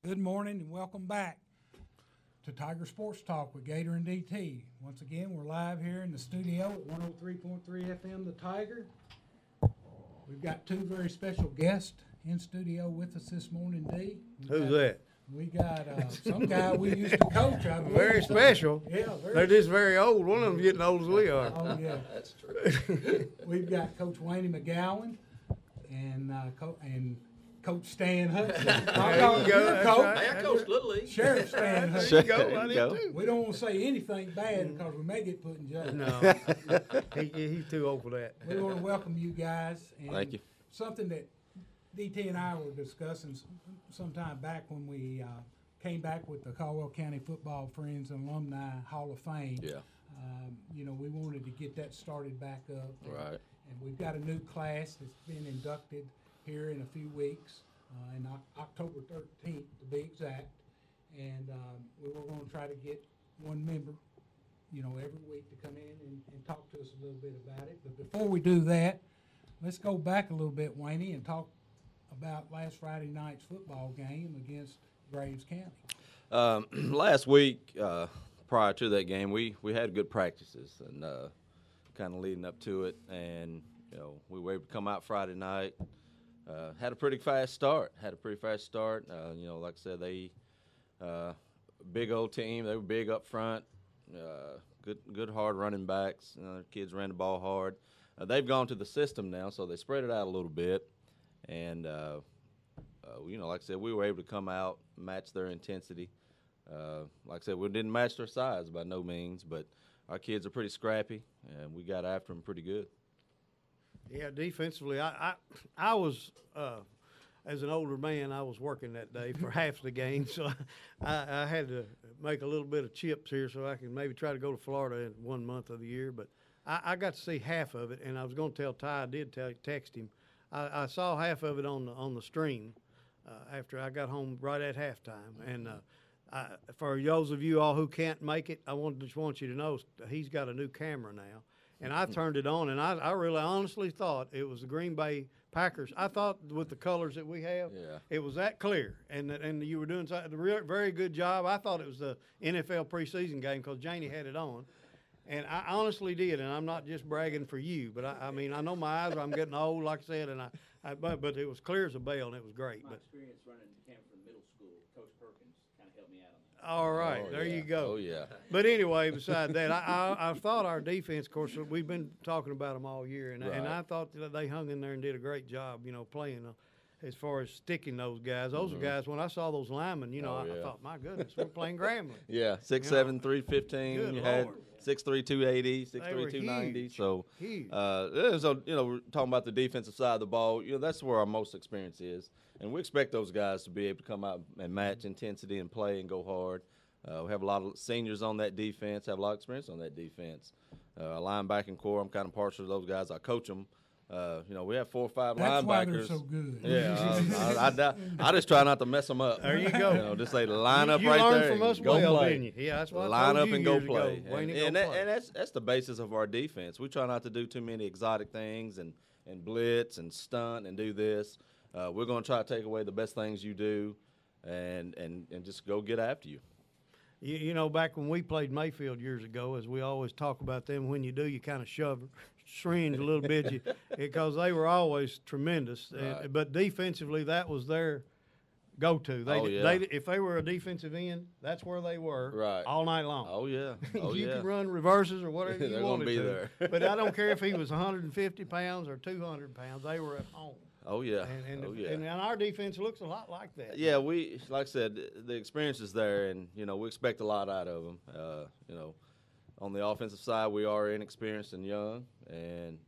Good morning and welcome back to Tiger Sports Talk with Gator and DT. Once again, we're live here in the studio at 103.3 FM, The Tiger. We've got two very special guests in studio with us this morning, D. Who's that? We got some guy we used to coach. Very special. Yeah, They're just very old. One of them's getting old as we are. Oh, yeah. That's true. We've got Coach Waynee McGowan and Coach Stan Hudson. There you go. Coach. Hey, I coached Little League. Sheriff Stan There Hudson. you go. There I you did go. too. We don't want to say anything bad because we may get put in jail. No, he's too old for that. We want to welcome you guys. And Thank you. Something that DT and I were discussing some time back when we came back with the Caldwell County Football Friends and Alumni Hall of Fame. Yeah. We wanted to get that started back up. Right. And we've got a new class that's been inducted here in a few weeks, in October 13th to be exact. And we were going to try to get one member, every week to come in and talk to us a little bit about it. But before we do that, let's go back a little bit, Waynee, and talk about last Friday night's football game against Graves County. Last week, prior to that game, we had good practices and kind of leading up to it, and we were able to come out Friday night. Had a pretty fast start. Like I said, they big old team. They were big up front. Good hard running backs. The kids ran the ball hard. They've gone to the system now, so they spread it out a little bit, and like I said, we were able to come out, match their intensity. Like I said, we didn't match their size by no means, but our kids are pretty scrappy, and we got after them pretty good. Yeah, defensively, I was as an older man, I was working that day for half the game, so I had to make a little bit of chips here so I can maybe try to go to Florida in 1 month of the year. But I got to see half of it, and I was going to tell Ty. I did text him. I saw half of it on the stream after I got home right at halftime. And for those of you all who can't make it, I just want you to know he's got a new camera now. And I turned it on, and I really honestly thought it was the Green Bay Packers. I thought with the colors that we have, it was that clear. And you were doing a very good job. I thought it was the NFL preseason game because Janie had it on. And I honestly did, and I'm not just bragging for you, but I mean, I know my eyes, I'm getting old, like I said, and but it was clear as a bell, and it was great. My But experience running the camera from middle school, Coach Perkins kind of helped me out on that. all right, there you go. Oh, yeah. But anyway, beside that, I thought our defense, of course, we've been talking about them all year, and I thought that they hung in there and did a great job, playing as far as sticking those guys. Those are guys, when I saw those linemen, I thought, my goodness, we're playing Grambling. Yeah, 6'7", 315. Good You had Lord. 6'3", 280, 6'3", They were 290. huge. So, Huge. so we're talking about the defensive side of the ball. That's where our most experience is, and we expect those guys to be able to come out and match intensity and play and go hard. We have a lot of seniors on that defense, have a lot of experience on that defense. Linebacking core, I'm kind of partial to those guys. I coach them. We have 4 or 5 That's linebackers. why they're so good. Yeah, I just try not to mess them up. There you go. Just say line up you right learned there. from us and go well, play. didn't you? Yeah, that's what I line told up you and go years play. ago. Waynee, And go play. that's the basis of our defense. We try not to do too many exotic things and blitz and stunt and do this. We're going to try to take away the best things you do and just go get after you. Back when we played Mayfield years ago, as we always talk about them, when you do, you kind of syringe a little bit because they were always tremendous. Right. But defensively, that was their go-to. If they were a defensive end, that's where they were all night long. Oh, yeah. You can run reverses or whatever you They're wanted gonna be to. there. But I don't care if he was 150 pounds or 200 pounds. They were at home. Oh, yeah. And our defense looks a lot like that. Yeah, like I said, the experience is there, and, we expect a lot out of them. On the offensive side, we are inexperienced and young, and,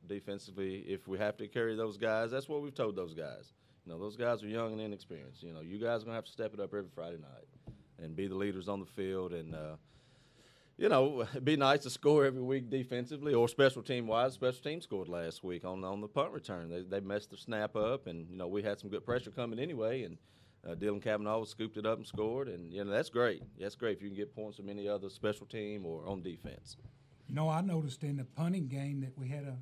defensively, if we have to carry those guys, that's what we've told those guys. Those guys are young and inexperienced. You guys are going to have to step it up every Friday night and be the leaders on the field. And, it'd be nice to score every week defensively or special team-wise. Special team scored last week on the punt return. They messed the snap up, and, we had some good pressure coming anyway, and Dylan Kavanaugh scooped it up and scored. And, that's great. That's great if you can get points from any other special team or on defense. I noticed in the punting game that we had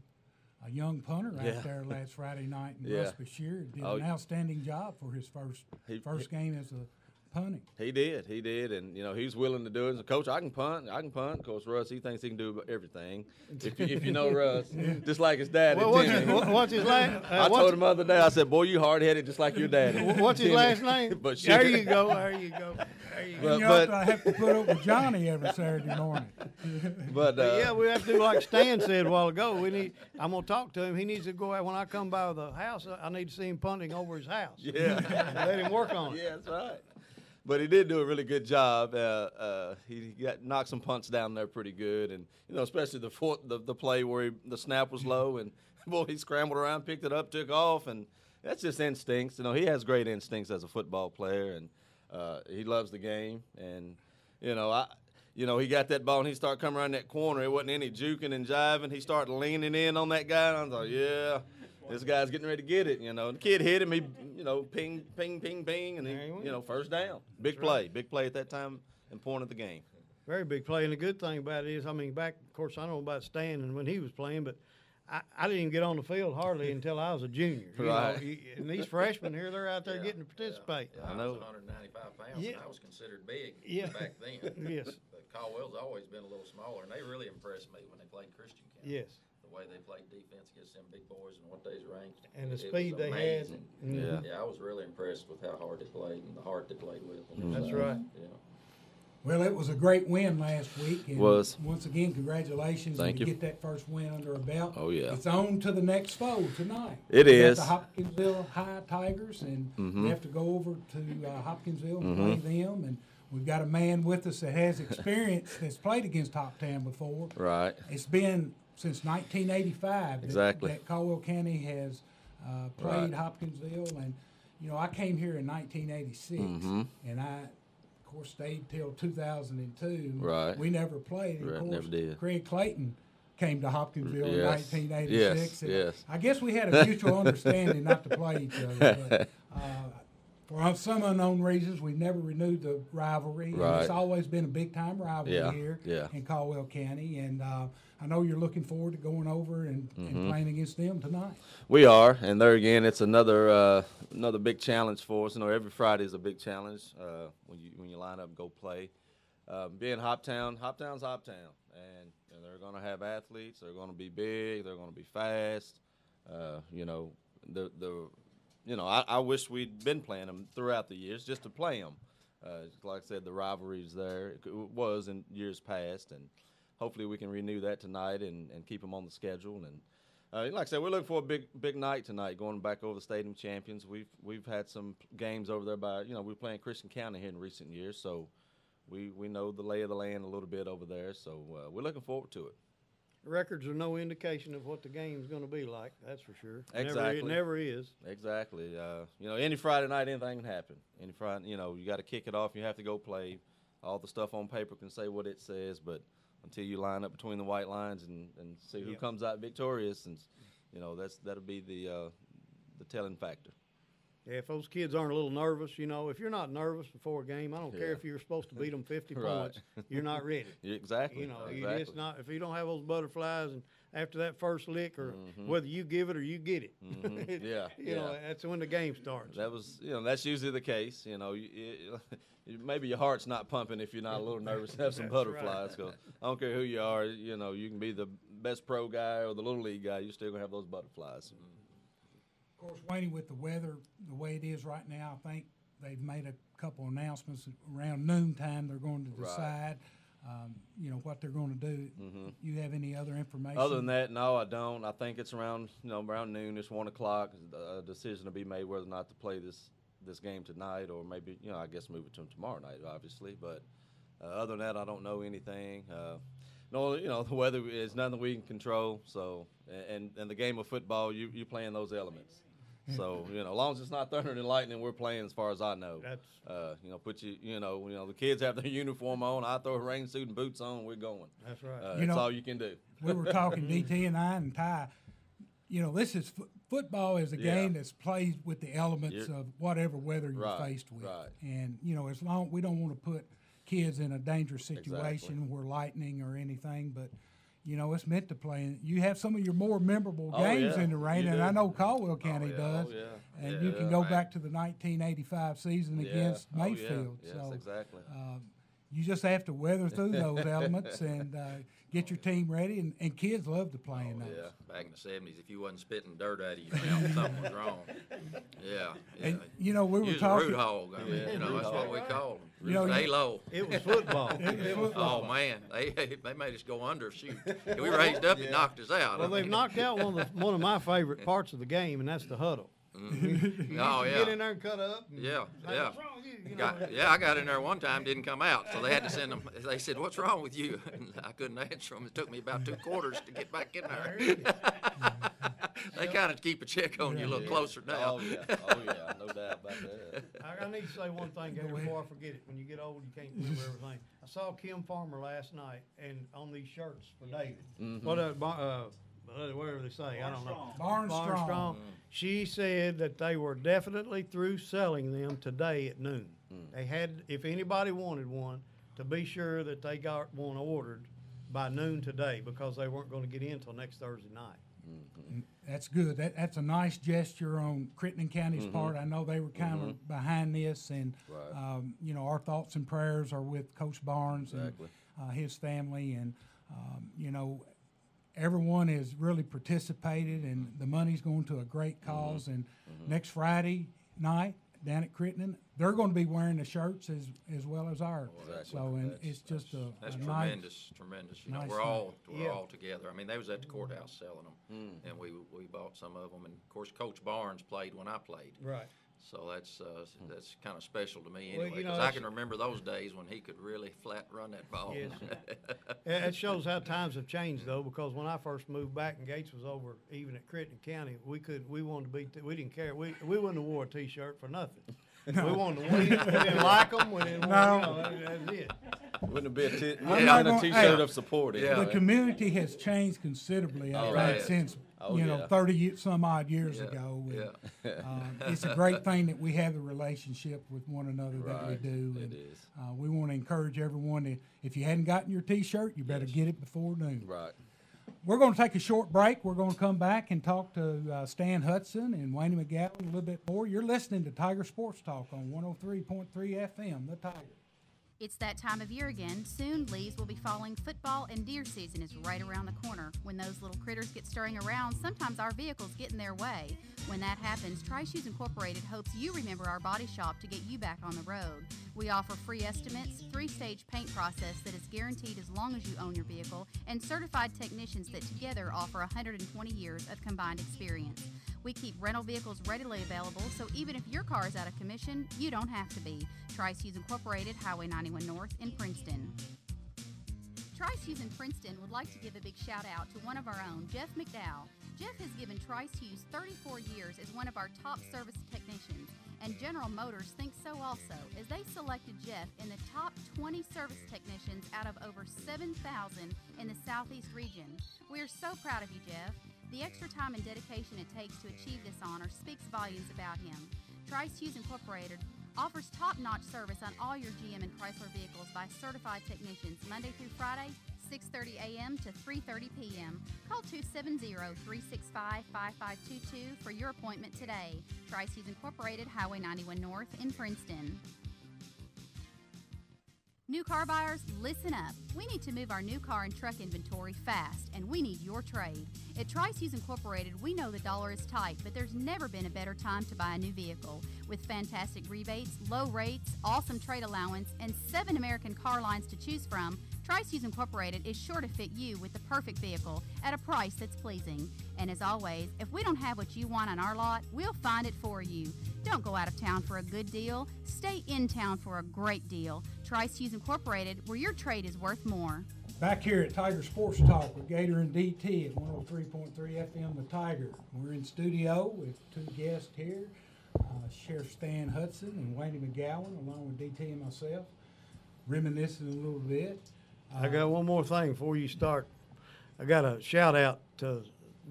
a young punter Yeah. out there last Friday night, and Yeah. Russ Bashir did Oh, an outstanding job for his first game as a punting. He did, and he was willing to do it. So, Coach, I can punt. Of course, Russ, he thinks he can do everything. If you know Russ, just like his dad. Well, what's his last? I told him the other day. I said, "Boy, you hard headed, just like your daddy." What's his last name? But There you go. There you go. And you ought to have to put up with Johnny every Saturday morning. But Yeah, we have to do like Stan said a while ago. I'm gonna talk to him. He needs to go out when I come by the house. I need to see him punting over his house. Yeah. Let him work on it. Yeah, that's right. But he did do a really good job. He knocked some punts down there pretty good, and especially the play where the snap was low, and boy, he scrambled around, picked it up, took off, and that's just instincts. He has great instincts as a football player, and he loves the game. And he got that ball, and he started coming around that corner. It wasn't any juking and jiving. He started leaning in on that guy, and I was like, yeah. This guy's getting ready to get it, The kid hit him. He, ping, ping, ping, ping, and he, first down. Big play at that time and point of the game. Very big play, and the good thing about it is, back, of course, I don't know about Stan and when he was playing, but I didn't even get on the field hardly until I was a junior. Right. And these freshmen here, they're out there getting to participate. Yeah, I I know. was 195 pounds, Yeah. and I was considered big Yeah. back then. Yes. But Caldwell's always been a little smaller, and they really impressed me when they played Christian County. Yes. The way they played defense against them big boys and what they's ranked. And the It was speed they had. amazing. Yeah. Yeah, I was really impressed with how hard they played and the heart they played with. That's right. Yeah. Well, it was a great win last week. And Was. Once again, congratulations. Thank and to you. get that first win under a belt. Oh, yeah. It's on to the next foe tonight. It We got is. the Hopkinsville High Tigers, and we have to go over to Hopkinsville and play them. And we've got a man with us that has experience that's played against Hoptown before. Right. It's been since 1985 Exactly. that Caldwell County has Right. played Hopkinsville. And, I came here in 1986, and I, of course, stayed till 2002. Right. We never played. And Right, of course, never did. Craig Clayton came to Hopkinsville in Yes. 1986. Yes, and yes. I guess we had a mutual understanding not to play each other. But, for some unknown reasons, we never renewed the rivalry. And Right. it's always been a big-time rivalry Yeah, here yeah. in Caldwell County. And I know you're looking forward to going over and playing against them tonight. We are, and there again, it's another big challenge for us. Every Friday is a big challenge when you line up and go play. Being Hoptown's Hoptown, and they're going to have athletes. They're going to be big. They're going to be fast. I wish we'd been playing them throughout the years just to play them. Like I said, the rivalry's there. It was in years past, and hopefully we can renew that tonight and keep them on the schedule. And like I said, we're looking for a big night tonight, going back over the Stadium Champions. We've had some games over there we're playing Christian County here in recent years, so we know the lay of the land a little bit over there. So we're looking forward to it. Records are no indication of what the game's going to be like. That's for sure. Exactly. It never is. Exactly. Any Friday night, anything can happen. Any Friday, you got to kick it off. You have to go play. All the stuff on paper can say what it says, but until you line up between the white lines and see who comes out victorious, and that'll be the telling factor. Yeah, if those kids aren't a little nervous, if you're not nervous before a game, I don't care Yeah. if you're supposed to beat them 50 Right. points, you're not ready. Exactly. You just not, if you don't have those butterflies and after that first lick, or whether you give it or you get it, Yeah. that's when the game starts. That was, that's usually the case. Maybe your heart's not pumping if you're not a little nervous and have some That's butterflies. 'Cause I don't care who you are. You can be the best pro guy or the little league guy. You're still gonna have those butterflies. Of course, Waynee, with the weather the way it is right now, I think they've made a couple announcements around noontime. They're going to decide, what they're going to do. You have any other information? Other than that, no, I don't. I think it's around noon. It's 1 o'clock. A decision to be made whether or not to play this game tonight, or maybe I guess move it to tomorrow night, obviously. But other than that, I don't know anything. The weather is nothing we can control. So, and the game of football, you play in those elements. So, as long as it's not thunder and lightning, we're playing as far as I know. That's the kids have their uniform on. I throw a rain suit and boots on, we're going. That's right. That's all you can do. We were talking, DT and I and Ty, this is football is a game that's played with the elements of whatever weather you're Right, faced with. right. And, as long, we don't want to put kids in a dangerous situation Exactly. where lightning or anything, but, you know, it's meant to play. And you have some of your more memorable Oh, games yeah, in the rain, you and do. I know Caldwell County yeah, does. oh, yeah. And Yeah, you can go man. back to the 1985 season against Oh, yeah. Mayfield. Yes, So exactly. you just have to weather through those elements and get your team ready. And kids love to play in those. Yeah, back in the 70s, if you wasn't spitting dirt out of your mouth, something was wrong. Yeah. And, you know, we You were was a talking. root hog. I mean, Yeah, you know, root that's hog. what we called them. You know, Stay low. It was football. Oh, man. They made us go under a shoot. If we raised up, it knocked us out. Well, they've knocked out one of my favorite parts of the game, and that's the huddle. Oh, Get in yeah. there and cut up. And Yeah, say, yeah. "What's wrong with you?" You know? I got in there one time, didn't come out, so they had to send them. They said, "What's wrong with you?" And I couldn't answer them. It took me about 2 quarters to get back in there. They kind of keep a check on you a little closer now. Oh, yeah. Oh, yeah. No doubt about that. I need to say one thing, Gator, before I forget it. When you get old, you can't remember everything. I saw Kim Farmer last night, and on these shirts for David. Whatever they say, I don't know. Barn Strong. She said that they were definitely through selling them today at noon. They had, if anybody wanted one, to be sure that they got one ordered by noon today because they weren't going to get in until next Thursday night. That's good. That's a nice gesture on Crittenden County's part. I know they were kind of behind this, and Right. you know, our thoughts and prayers are with Coach Barnes Exactly. and his family, and you know, everyone has really participated, and the money's going to a great cause. And next Friday night down at Crittenden, they're going to be wearing the shirts as well as ours. Exactly. So, and That's- it's just That's a nice. tremendous. You know, nice we're thing. all together. I mean, they was at the courthouse selling them, and we bought some of them. And of course, Coach Barnes played when I played, Right. so that's kind of special to me Well, anyway. you know, Because I that's- can remember those days when he could really flat run that ball. Yes. It shows how times have changed, though, because when I first moved back and Gates was over, even at Crittenden County, we wanted to be, we didn't care. We wouldn't have wore a T-shirt for nothing. We wanted to win. We didn't like them. We didn't want, that's it. Wouldn't be a I'm not not a T-shirt gonna- hey, of support. Yeah. The anyway. community has changed considerably, I Oh, think, right. since, Oh, you know, yeah. 30 some odd years Yeah, ago. And, yeah. it's a great thing that we have the relationship with one another that we Right. do. It And, is. we want to encourage everyone to, if you hadn't gotten your T-shirt, you better Yes. get it before noon. Right. We're going to take a short break. We're going to come back and talk to Stan Hudson and Waynee McGowan a little bit more. You're listening to Tiger Sports Talk on 103.3 FM, The Tiger. It's that time of year again. Soon leaves will be falling. Football and deer season is right around the corner. When those little critters get stirring around, sometimes our vehicles get in their way. When that happens, Trice Incorporated hopes you remember our body shop to get you back on the road. We offer free estimates, 3-stage paint process that is guaranteed as long as you own your vehicle, and certified technicians that together offer 120 years of combined experience. We keep rental vehicles readily available, so even if your car is out of commission, you don't have to be. Trice Hughes Incorporated, Highway 91 North in Princeton. Trice Hughes in Princeton would like to give a big shout out to one of our own, Jeff McDowell. Jeff has given Trice Hughes 34 years as one of our top service technicians, and General Motors thinks so also, as they selected Jeff in the top 20 service technicians out of over 7,000 in the Southeast region. We are so proud of you, Jeff. The extra time and dedication it takes to achieve this honor speaks volumes about him. Trice Hughes Incorporated offers top-notch service on all your GM and Chrysler vehicles by certified technicians Monday through Friday, 6:30 a.m. to 3:30 p.m. Call 270-365-5522 for your appointment today. Trice Hughes Incorporated, Highway 91 North in Princeton. New car buyers, listen up. We need to move our new car and truck inventory fast, and we need your trade. At Trice Hughes Incorporated, we know the dollar is tight, but there's never been a better time to buy a new vehicle. With fantastic rebates, low rates, awesome trade allowance, and 7 American car lines to choose from, Trice Hughes Incorporated is sure to fit you with the perfect vehicle at a price that's pleasing. And as always, if we don't have what you want on our lot, we'll find it for you. Don't go out of town for a good deal. Stay in town for a great deal. Trice Hughes Incorporated, where your trade is worth more. Back here at Tiger Sports Talk with Gator and DT at 103.3 FM, The Tiger. We're in studio with 2 guests here, Sheriff Stan Hudson and Waynee McGowan, along with DT and myself, reminiscing a little bit. I got one more thing before you start. I got a shout out to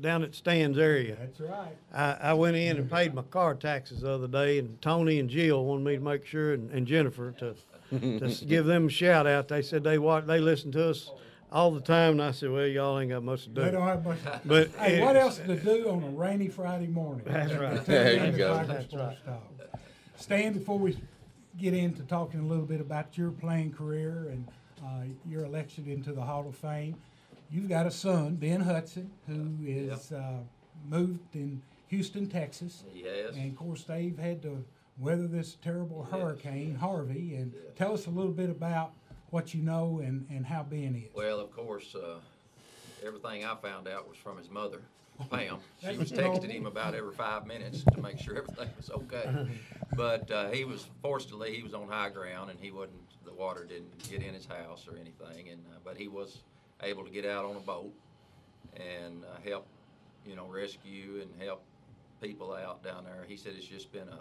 down at Stan's area. That's right. I went in and paid my car taxes the other day, and Tony and Jill wanted me to make sure, and Jennifer to give them a shout out. They said they listen to us all the time, and I said, well, y'all ain't got much to do. They don't have much. But Hey, what else to do on a rainy Friday morning? That's right. There you The go. Tiger That's Sports right. Talk. Stan, before we get into talking a little bit about your playing career and your election into the Hall of Fame, you've got a son, Ben Hudson, who is moved in Houston, Texas. Yes. And of course, they've had to weather this terrible hurricane, Harvey. And tell us a little bit about what you know and how Ben is. Well, of course, everything I found out was from his mother, Pam. She That's was normal. texting him about every 5 minutes to make sure everything was okay. But fortunately, he was on high ground, and the water didn't get in his house or anything. But he was able to get out on a boat and help, rescue and help people out down there. He said it's just been a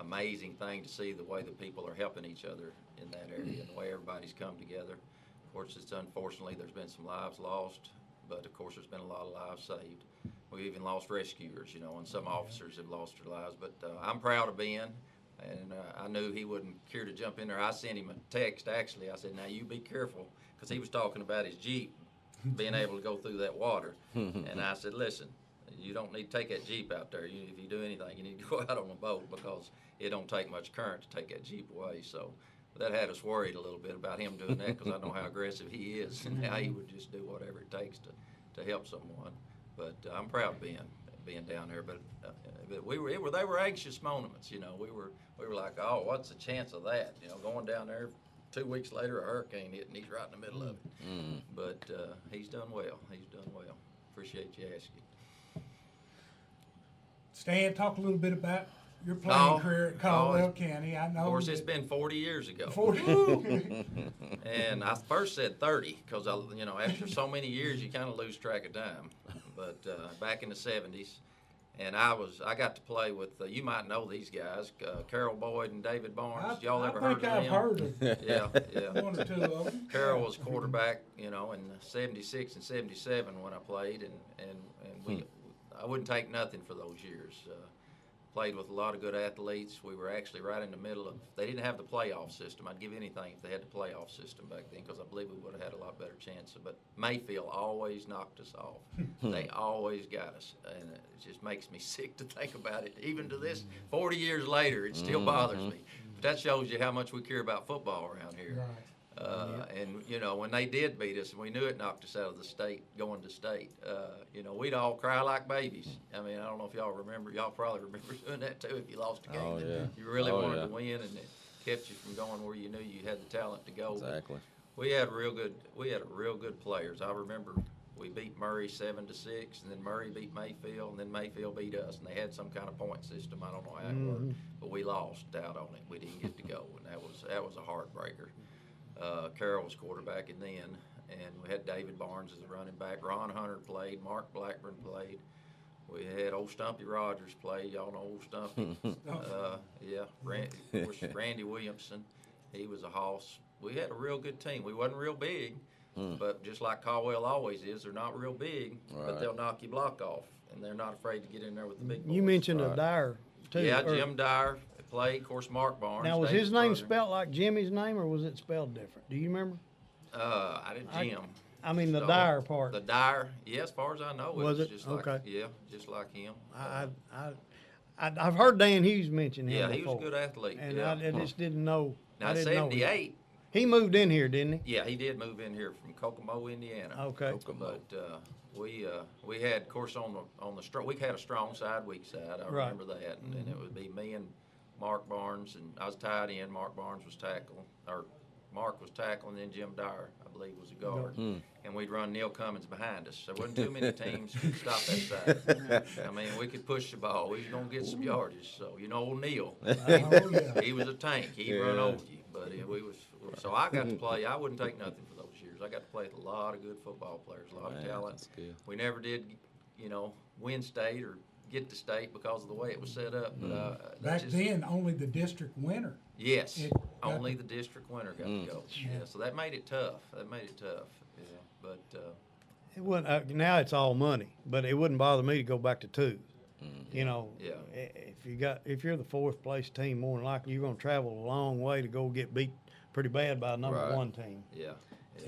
amazing thing to see the way that people are helping each other in that area and the way everybody's come together. Of course, unfortunately, there's been some lives lost, but of course, there's been a lot of lives saved. We've even lost rescuers, and some officers have lost their lives. But I'm proud of Ben, and I knew he wouldn't care to jump in there. I sent him a text, actually. I said, now you be careful, because he was talking about his Jeep being able to go through that water. And I said, listen, you don't need to take that Jeep out there. If you do anything, you need to go out on a boat, because it don't take much current to take that Jeep away. So that had us worried a little bit about him doing that, because I know how aggressive he is and how he would just do whatever it takes to help someone. But I'm proud of being down there. But they were anxious moments. We were like, oh, what's the chance of that? Going down there. 2 weeks later, a hurricane hit, and he's right in the middle of it. But he's done well. He's done well. Appreciate you asking. Stan, talk a little bit about your playing career at Caldwell it's- County. I know. Of course, it's been 40 years ago. 40. And I first said 30 because, after so many years, you kind of lose track of time. But back in the 70s, and I got to play with, you might know these guys, Carol Boyd and David Barnes. Y'all ever heard of them? I think I've heard of Yeah. one or two of them. Carol was quarterback, in 76 and 77 when I played, and I wouldn't take nothing for those years. Played with a lot of good athletes. We were actually right in the middle of, they didn't have the playoff system. I'd give anything if they had the playoff system back then, because I believe we would have had a lot better chance. But Mayfield always knocked us off. They always got us, and it just makes me sick to think about it. Even to this, 40 years later, it still bothers me. But that shows you how much we care about football around here. Right. And when they did beat us, and we knew it knocked us out of the state, going to state, we'd all cry like babies. I mean, I don't know if y'all remember. Y'all probably remember doing that too. If you lost a game, Oh, that yeah. you really Oh, wanted yeah. to win, and it kept you from going where you knew you had the talent to go. Exactly. We had real good players. I remember we beat Murray 7-6, and then Murray beat Mayfield, and then Mayfield beat us, and they had some kind of point system. I don't know how it worked, but we lost out on it. We didn't get to go, and that was a heartbreaker. Carroll was quarterbacking then, and we had David Barnes as a running back. Ron Hunter played. Mark Blackburn played. We had old Stumpy Rogers play. Y'all know old Stumpy. Of course, Randy Williamson. He was a hoss. We had a real good team. We wasn't real big, but just like Caldwell always is, they're not real big, but Right. they'll knock your block off, and they're not afraid to get in there with the big boys. You mentioned a Right. Dyer, too. Yeah, or- Jim Dyer played. Of course, Mark Barnes. Now, was David's his name brother. spelled like Jimmy's name, or was it spelled different? Do you remember? I did Jim. I mean, the So, Dyer part. The Dyer, yeah, as far as I know, Was it? just like, Okay. yeah, just like him. I've heard Dan Hughes mention him Yeah, before. he was a good athlete. And yeah. I just didn't know. Now, I in didn't know him. 78, He moved in here, didn't he? yeah, he did move in here from Kokomo, Indiana. Okay. But we had, of course, on the we had a strong side, weak side. I Right. remember that, and it would be me and Mark Barnes, and I was tight end. Mark Barnes was tackle, or Mark was tackle, and then Jim Dyer, I believe, was a guard. And we'd run Neil Cummins behind us. There wasn't too many teams could stop that side. I mean, we could push the ball. We was gonna get some yardage. So old Neil, Oh, yeah. he was a tank. He'd run over you. But so I got to play. I wouldn't take nothing for those years. I got to play with a lot of good football players, a lot of Man, talent. that's good. We never did, win state or get to state because of the way it was set up. But Back then, only the district winner. yes, it- only the district winner got to go. Yeah, so that made it tough. Yeah, but It wouldn't. Now it's all money, but it wouldn't bother me to go back to two. Yeah. If you're the fourth place team, more than likely you're going to travel a long way to go get beat pretty bad by a number Right. one team. yeah.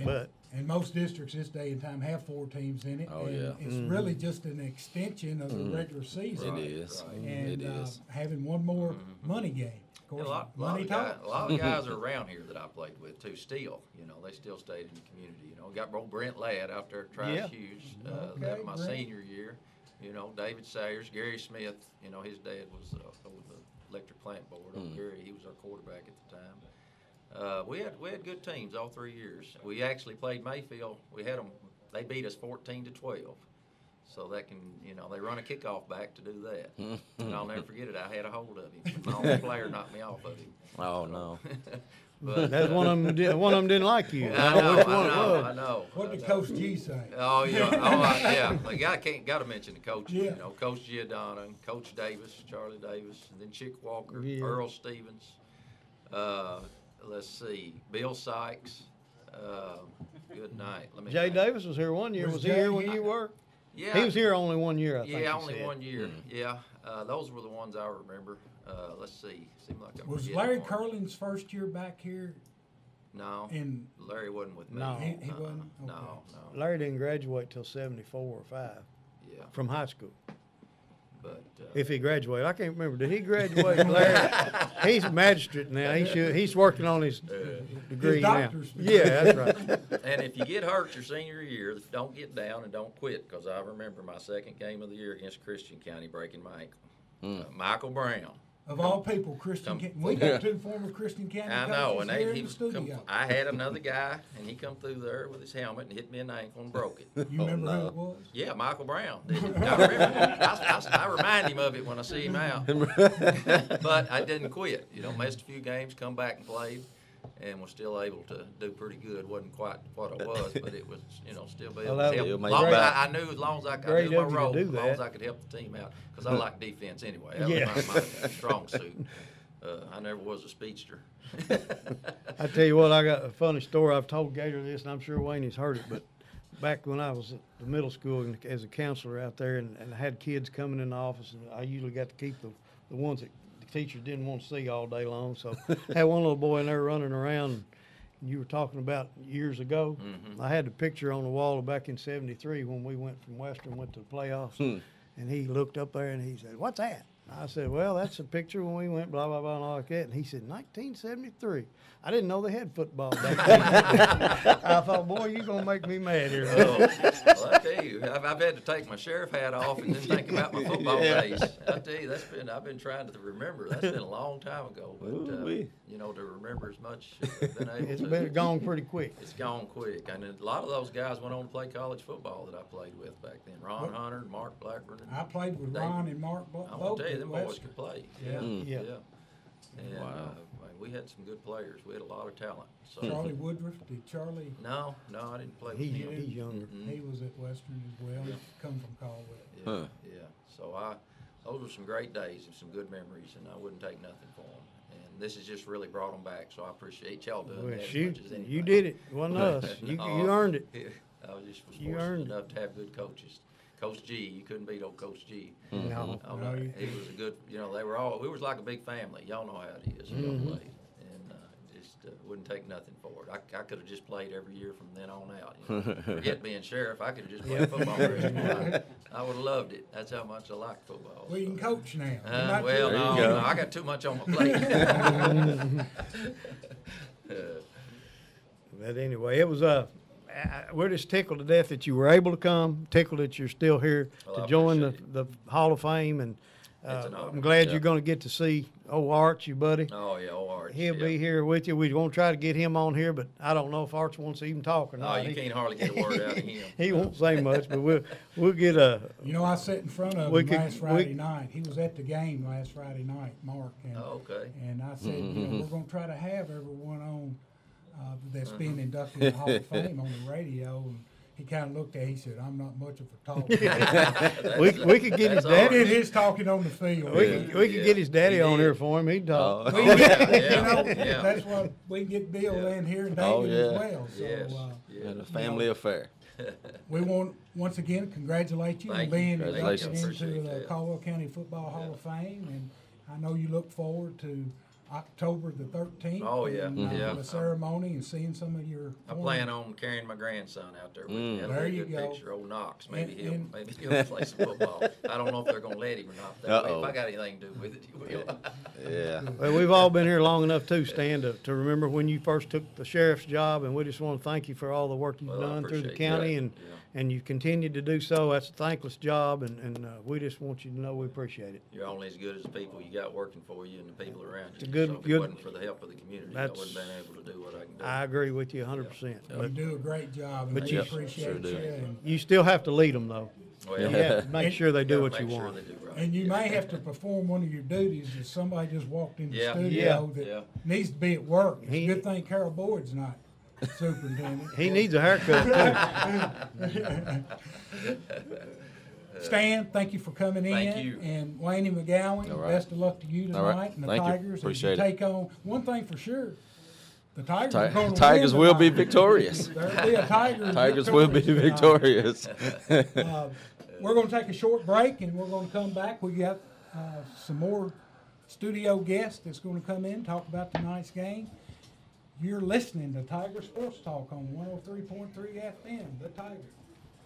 But And most districts this day and time have 4 teams in it. Oh, and yeah. It's really just an extension of the regular season. It is. And It is. having one more money game. Of course, A lot money of guys, talks. a lot of guys are around here that I played with too. Still, they still stayed in the community. Got old Brent Ladd out there at Trice Yeah. Hughes, Okay, my Brent. senior year. David Sayers, Gary Smith. His dad was over the electric plant board. Gary, he was our quarterback at the time. We had good teams all 3 years. We actually played Mayfield. We had them. They beat us 14-12. So that can, they run a kickoff back to do that. And I'll never forget it. I had a hold of him. My own player knocked me off of him. Oh, no. But that's one of them. One of them didn't like you. I know, Which one it was? I know. What did Coach G say? Oh yeah, yeah. Like I got to mention the coaches. Yeah. Coach Giordano, Coach Davis, Charlie Davis, and then Chick Walker, Yeah. Earl Stevens. Let's see, Bill Sykes. Good night. Let me Jay think. Davis was here one year. Was Was he here Jay- when you were? Yeah, He was here only 1 year, I think. Yeah, he only said. 1 year. Yeah, those were the ones I remember. Let's see. Seemed like I'm Was forgetting Larry one. Curling's first year back here? No, In Larry wasn't with me. No. He wasn't? Okay. No. Larry didn't graduate till 74 or 5 Yeah, from high school. but If he graduated, I can't remember. Did he graduate, Larry? He's a magistrate now. He's working on his degree His now. doctor's degree. Yeah, that's right. And if you get hurt your senior year, don't get down and don't quit. Because I remember my second game of the year against Christian County breaking my ankle. Michael Brown. Of all people, Christian County. We got 2 former Christian County I know, coaches and here he in the was studio. I had another guy, and he come through there with his helmet and hit me in the ankle and broke it. You remember no. who it was? Yeah, Michael Brown. I remember. I remind him of it when I see him out. But I didn't quit. Missed a few games, come back and played, and was still able to do pretty good. Wasn't quite what I was, but it was, still be able Well, to that help. was Long great. as I knew as long as I could Great do my of you to role, do as long as that. I could help the team out, because I like defense anyway. That was my strong suit. I never was a speedster. I tell you what, I got a funny story. I've told Gator this, and I'm sure Wayne's heard it, but back when I was at the middle school and as a counselor out there and I had kids coming in the office, and I usually got to keep the ones that the teachers didn't want to see all day long. So I had one little boy in there running around, and you were talking about years ago. I had the picture on the wall back in '73 when we went from Western, went to the playoffs, and he looked up there and he said, "What's that?" I said, "Well, that's a picture when we went blah, blah, blah, and all like that." And he said, 1973. I didn't know they had football back then. I thought, boy, you're going to make me mad here. Well, I tell you, I've had to take my sheriff hat off and then think about my football days. I tell you, I've been trying to remember. That's been a long time ago. But, Ooh-wee. to remember as much as I've been able It's to. been gone pretty quick. It's gone quick. And a lot of those guys went on to play college football that I played with back then. Ron Hunter, Mark Blackburn. I played with David. Ron and Mark I'm both. going to tell you, them at boys Western. could play. Yeah. Yeah. And Wow. we had some good players. We had a lot of talent. So Charlie Woodruff, did Charlie? No, I didn't play with He's him. he's younger. He was at Western as well. He come from Caldwell. Yeah, Huh. yeah. So those were some great days and some good memories, and I wouldn't take nothing for them. And this has just really brought them back. So I appreciate y'all doing Well, that shoot, as much as anybody. you did it. It wasn't us. You No, earned it. I was just You fortunate earned it. enough to have good coaches. Coach G, you couldn't beat old Coach G. No. Oh, No, no, you he was a good. We was like a big family. Y'all know how it is. Mm-hmm. And just wouldn't take nothing for it. I could have just played every year from then on out. Forget being sheriff. I could have just played football the rest of my life. I would have loved it. That's how much I like football. Well, you can coach now. Well, There you no, go. I got too much on my plate. But anyway, it was we're just tickled to death that you were able to come. Tickled that you're still here Well, to I join appreciate the Hall of Fame, and It's an honor. I'm glad Yeah. you're going to get to see old Arch, your buddy. Oh yeah, old Arch. He'll yeah. be here with you. We're going to try to get him on here, but I don't know if Arch wants to even talk or No, not. you can't hardly get a word out of him. He won't say much, but we'll get a. You know, I sat in front of We him could- last Friday night. He was at the game last Friday night, Mark. And, Oh, okay. and I said, we're going to try to have everyone on that's being inducted in the Hall of Fame on the radio. And he kind of looked at it. He said, I'm not much of a talker. We could get his That's all He daddy. did his talking on the field. We could get his daddy He on did. here for him. He'd talk. We can get, Yeah, yeah. that's why we can get Bill in here and David Oh, as yeah. well. So Yes. Yeah, the family affair. we want, once again, congratulate you on Thank you. being inducted Congratulations. into Appreciate the that. Caldwell County Football Hall of Fame. And I know you look forward to October the 13th. Oh, yeah, and, yeah. The ceremony and seeing some of your. I plan on carrying my grandson out there with me. That'll There be a you good go. picture. Old Knox, maybe And- he'll play some football. I don't know if they're gonna let him or not. That way. Uh-oh. If I got anything to do with it, he will. Yeah. Well, we've all been here long enough too, Stan, to remember when you first took the sheriff's job, and we just want to thank you for all the work you've Well, I done through the appreciate county, that. and Yeah. and you continue to do so. That's a thankless job, and we just want you to know we appreciate it. You're only as good as the people you got working for you and the people around you. It's a good- So if good- it wasn't for the help of the community, I That's- wouldn't have been able to do what I can do. I agree with you 100%. You But do a great job, and But we you- appreciate sure do. you. And, you still have to lead them, though. Well, You have to make sure they do what you make sure want. they do right. and you may have to perform one of your duties if somebody just walked in the Yeah. studio Yeah. that needs to be at work. It's He- a good thing Carol Boyd's not superintendent. He needs a haircut too. Stan, thank you for coming in. Thank you. And Waynee McGowan, All right. best of luck to you All right. tonight. And the Thank you. Tigers as Appreciate you it. take on. One thing for sure, the Tigers are going to Tigers win will be tonight. victorious. There'll be a Tigers. Tigers will be victorious tonight. victorious. We're going to take a short break, and we're going to come back. We got some more studio guests that's going to come in, talk about tonight's game. You're listening to Tiger Sports Talk on 103.3 FM, The Tiger.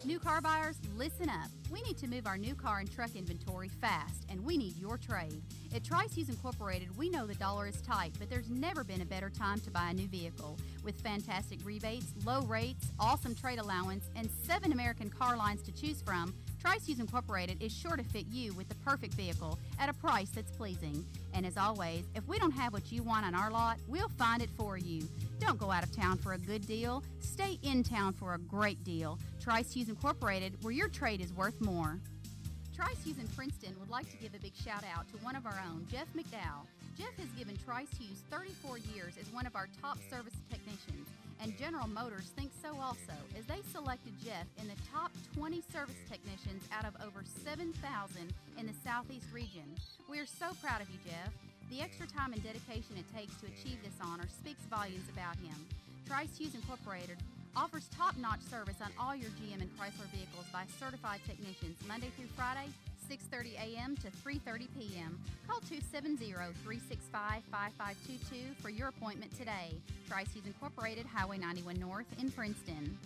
New car buyers, listen up. We need to move our new car and truck inventory fast, and we need your trade. At Trice Hughes Incorporated, we know the dollar is tight, but there's never been a better time to buy a new vehicle. With fantastic rebates, low rates, awesome trade allowance, and 7 American car lines to choose from, Trice Hughes Incorporated is sure to fit you with the perfect vehicle at a price that's pleasing. And as always, if we don't have what you want on our lot, we'll find it for you. Don't go out of town for a good deal. Stay in town for a great deal. Trice Hughes Incorporated, where your trade is worth more. Trice Hughes in Princeton would like to give a big shout out to one of our own, Jeff McDowell. Jeff has given Trice Hughes 34 years as one of our top service technicians, and General Motors thinks so also, as they selected Jeff in the top 20 service technicians out of over 7,000 in the Southeast region. We are so proud of you, Jeff. The extra time and dedication it takes to achieve this honor speaks volumes about him. Trice Hughes Incorporated offers top-notch service on all your GM and Chrysler vehicles by certified technicians Monday through Friday, 6:30 a.m. to 3:30 p.m. Call 270-365-5522 for your appointment today. Trice Hughes Incorporated, Highway 91 North in Princeton.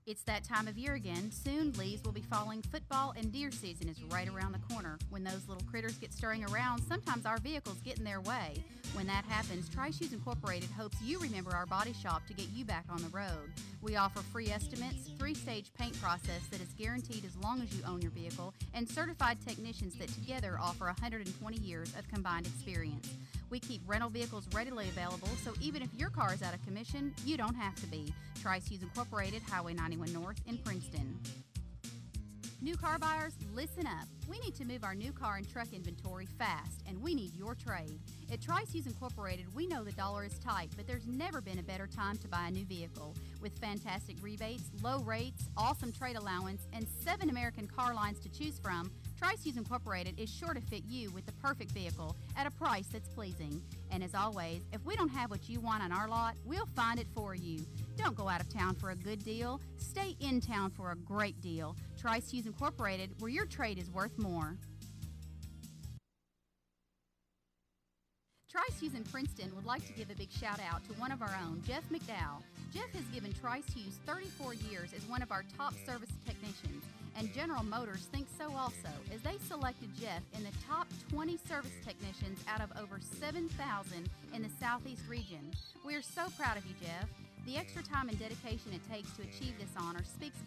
It's that time of year again. Soon, leaves will be falling. Football and deer season is right around the corner. When those little critters get stirring around, sometimes our vehicles get in their way. When that happens, Trice Hughes Incorporated hopes you remember our body shop to get you back on the road. We offer free estimates, 3-stage paint process that is guaranteed as long as you own your vehicle, and certified technicians that together offer 120 years of combined experience. We keep rental vehicles readily available, so even if your car is out of commission, you don't have to be. Trice Hughes Incorporated, Highway 91 North in Princeton. New car buyers, listen up. We need to move our new car and truck inventory fast, and we need your trade. At Trice Hughes Incorporated, we know the dollar is tight, but there's never been a better time to buy a new vehicle. With fantastic rebates, low rates, awesome trade allowance, and 7 American car lines to choose from, Trice Hughes Incorporated is sure to fit you with the perfect vehicle at a price that's pleasing. And as always, if we don't have what you want on our lot, we'll find it for you. Don't go out of town for a good deal. Stay in town for a great deal. Trice Hughes Incorporated, where your trade is worth more. Trice Hughes in Princeton would like to give a big shout out to one of our own, Jeff McDowell. Jeff has given Trice Hughes 34 years as one of our top service technicians, and General Motors thinks so also, as they selected Jeff in the top 20 service technicians out of over 7,000 in the Southeast region. We are so proud of you, Jeff. The extra time and dedication it takes to achieve this honor speaks volumes.